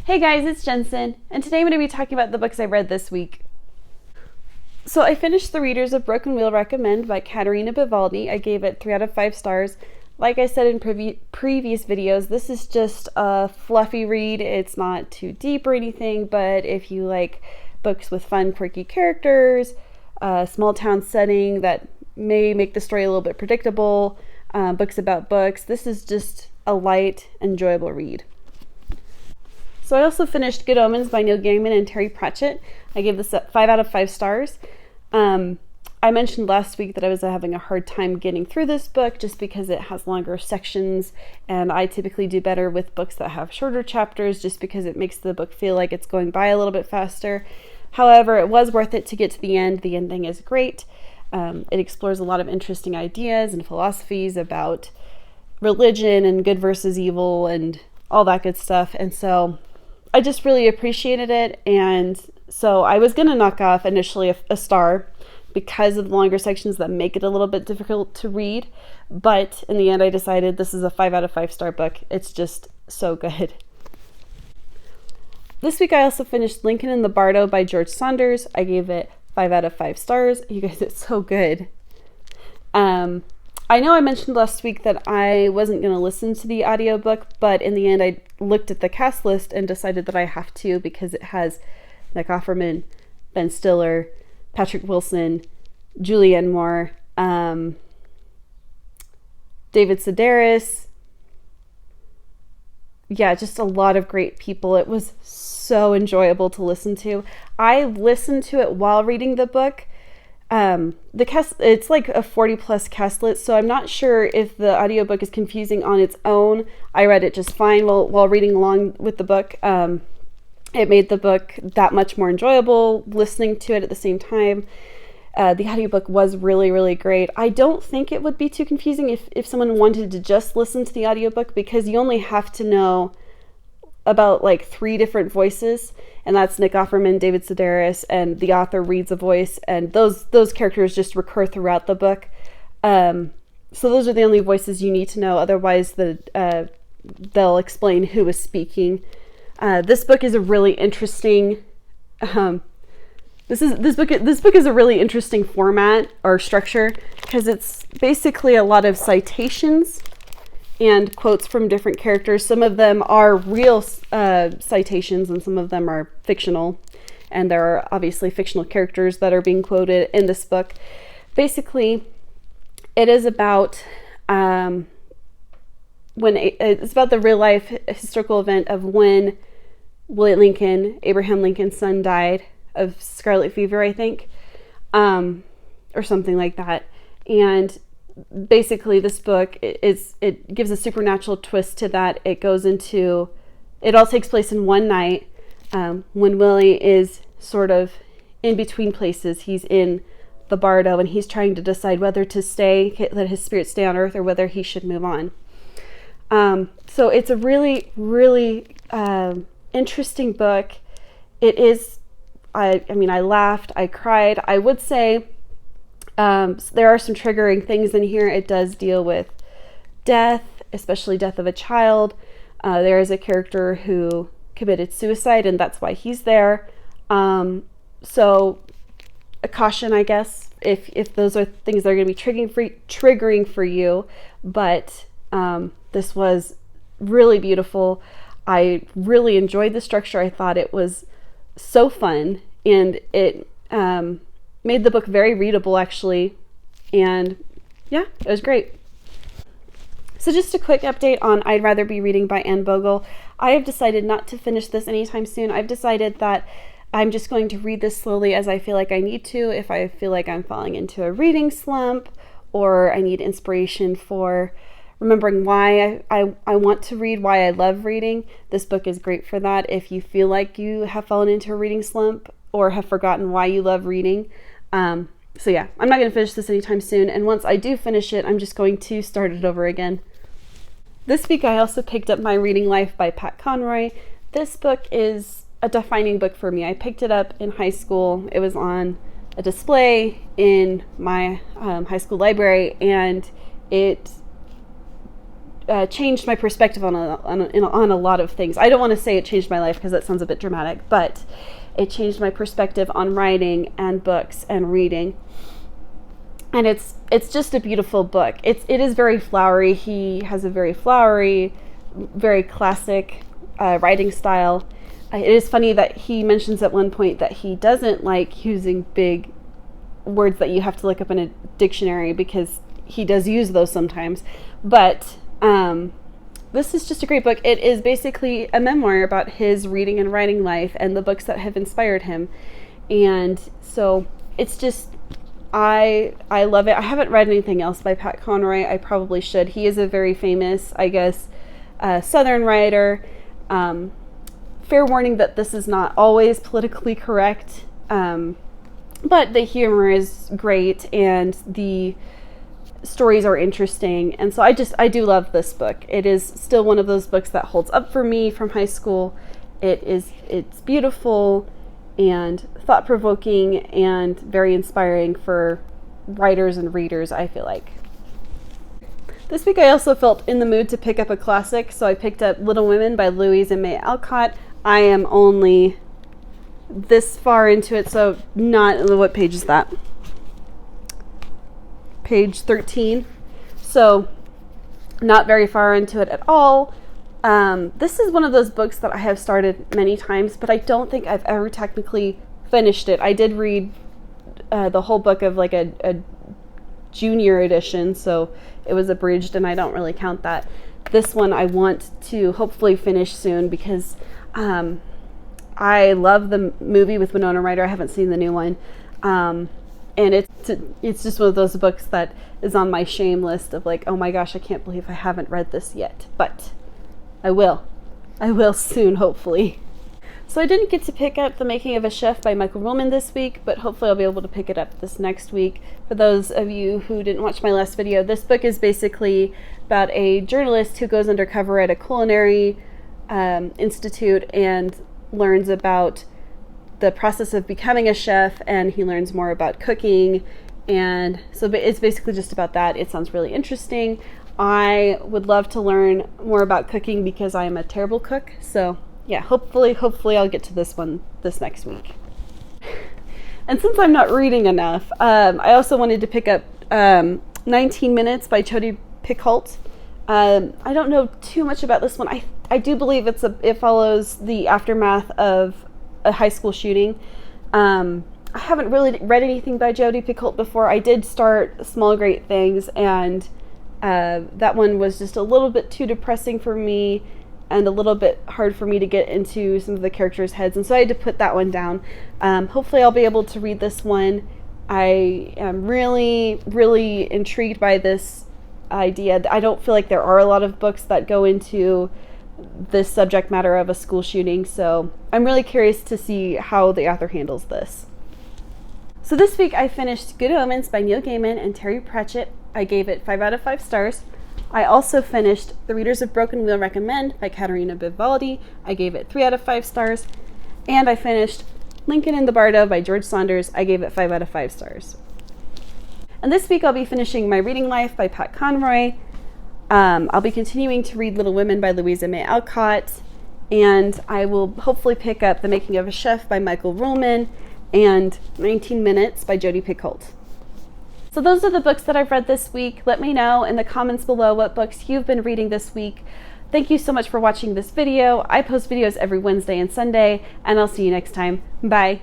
Hey guys, it's Jensen, and today I'm going to be talking about the books I read this week. So I finished The Readers of Broken Wheel Recommend by Caterina Vivaldi. I gave it 3 out of 5 stars. Like I said in previous videos, this is just a fluffy read. It's not too deep or anything, but if you like books with fun, quirky characters, a small town setting that may make the story a little bit predictable, books about books, this is just a light, enjoyable read. So I also finished Good Omens by Neil Gaiman and Terry Pratchett. I gave this 5 out of 5 stars. I mentioned last week that I was having a hard time getting through this book just because it has longer sections, and I typically do better with books that have shorter chapters just because it makes the book feel like it's going by a little bit faster. However, it was worth it to get to the end. The ending is great. It explores a lot of interesting ideas and philosophies about religion and good versus evil and all that good stuff, and so I just really appreciated it. And so I was going to knock off initially a star because of the longer sections that make it a little bit difficult to read, but in the end I decided this is a 5 out of 5 star book. It's just so good. This week I also finished Lincoln and the Bardo by George Saunders. I gave it 5 out of 5 stars. You guys, it's so good. I know I mentioned last week that I wasn't going to listen to the audiobook, but in the end I looked at the cast list and decided that I have to because it has Nick Offerman, Ben Stiller, Patrick Wilson, Julianne Moore, David Sedaris. Yeah, just a lot of great people. It was so enjoyable to listen to. I listened to it while reading the book. The cast, it's like a 40 plus cast list, so I'm not sure if the audiobook is confusing on its own. I read it just fine while reading along with the book. It made the book that much more enjoyable listening to it at the same time. The audiobook was really, really great. I don't think it would be too confusing if someone wanted to just listen to the audiobook, because you only have to know about like 3 different voices, and that's Nick Offerman, David Sedaris, and the author reads a voice, and those characters just recur throughout the book. So those are the only voices you need to know. Otherwise, they'll explain who is speaking. This book is a really interesting. This book is a really interesting format or structure because it's basically a lot of citations and quotes from different characters. Some of them are real citations and some of them are fictional, and there are obviously fictional characters that are being quoted in this book. Basically, it is about it's about the real life historical event of when William Lincoln, Abraham Lincoln's son, died of scarlet fever, I think, or something like that. And basically this book it gives a supernatural twist to that. It all takes place in one night, when Willie is sort of in between places. He's in the Bardo and he's trying to decide whether to let his spirit stay on Earth or whether he should move on. So it's a really, really interesting book. It is, I mean, I laughed, I cried. I would say there are some triggering things in here. It does deal with death, especially death of a child. There is a character who committed suicide, and that's why he's there. So a caution, I guess, if those are things that are going to be triggering for you. But this was really beautiful. I really enjoyed the structure. I thought it was so fun, and it made the book very readable, actually. And yeah, it was great. So just a quick update on I'd Rather Be Reading by Anne Bogle. I have decided not to finish this anytime soon. I've decided that I'm just going to read this slowly as I feel like I need to. If I feel like I'm falling into a reading slump, or I need inspiration for remembering why I want to read, why I love reading, this book is great for that. If you feel like you have fallen into a reading slump or have forgotten why you love reading. So yeah, I'm not going to finish this anytime soon, and once I do finish it, I'm just going to start it over again. This week I also picked up My Reading Life by Pat Conroy. This book is a defining book for me. I picked it up in high school. It was on a display in my high school library, and it changed my perspective on a lot of things. I don't want to say it changed my life because that sounds a bit dramatic, but it changed my perspective on writing and books and reading. And it's just a beautiful book. It is very flowery. He has a very flowery, very classic writing style. It is funny that he mentions at one point that he doesn't like using big words that you have to look up in a dictionary, because he does use those sometimes. But this is just a great book. It is basically a memoir about his reading and writing life and the books that have inspired him. And so it's just, I love it. I haven't read anything else by Pat Conroy. I probably should. He is a very famous, I guess, Southern writer. Fair warning that this is not always politically correct, but the humor is great and the stories are interesting. And so I do love this book. It is still one of those books that holds up for me from high school. It's beautiful and thought-provoking and very inspiring for writers and readers, I feel like. This week I also felt in the mood to pick up a classic, so I picked up Little Women by Louisa May Alcott. I am only this far into it, so what page is that? Page 13. So not very far into it at all. This is one of those books that I have started many times, but I don't think I've ever technically finished it. I did read the whole book of like a junior edition, so it was abridged, and I don't really count that. This one I want to hopefully finish soon, because I love the movie with Winona Ryder. I haven't seen the new one, and it's just one of those books that is on my shame list of like, oh my gosh, I can't believe I haven't read this yet, but I will soon, hopefully. So I didn't get to pick up The Making of a Chef by Michael Ruhlman this week, but hopefully I'll be able to pick it up this next week. For those of you who didn't watch my last video, this book is basically about a journalist who goes undercover at a culinary institute and learns about the process of becoming a chef, and he learns more about cooking. And so it's basically just about that. It sounds really interesting. I would love to learn more about cooking because I am a terrible cook. So yeah, hopefully I'll get to this one this next week. And since I'm not reading enough, I also wanted to pick up 19 Minutes by Jodi Picoult. I don't know too much about this one. I do believe it follows the aftermath of a high school shooting. I haven't really read anything by Jodi Picoult before. I did start Small Great Things, and that one was just a little bit too depressing for me and a little bit hard for me to get into some of the characters' heads, and so I had to put that one down. Hopefully I'll be able to read this one. I am really, really intrigued by this idea. I don't feel like there are a lot of books that go into this subject matter of a school shooting, so I'm really curious to see how the author handles this. So this week I finished Good Omens by Neil Gaiman and Terry Pratchett. I gave it 5 out of 5 stars. I also finished The Readers of Broken Wheel Recommend by Caterina Vivaldi. I gave it 3 out of 5 stars. And I finished Lincoln and the Bardo by George Saunders. I gave it 5 out of 5 stars. And this week I'll be finishing My Reading Life by Pat Conroy. I'll be continuing to read Little Women by Louisa May Alcott. And I will hopefully pick up The Making of a Chef by Michael Ruhlman and 19 Minutes by Jodi Picoult. So those are the books that I've read this week. Let me know in the comments below what books you've been reading this week. Thank you so much for watching this video. I post videos every Wednesday and Sunday, and I'll see you next time. Bye.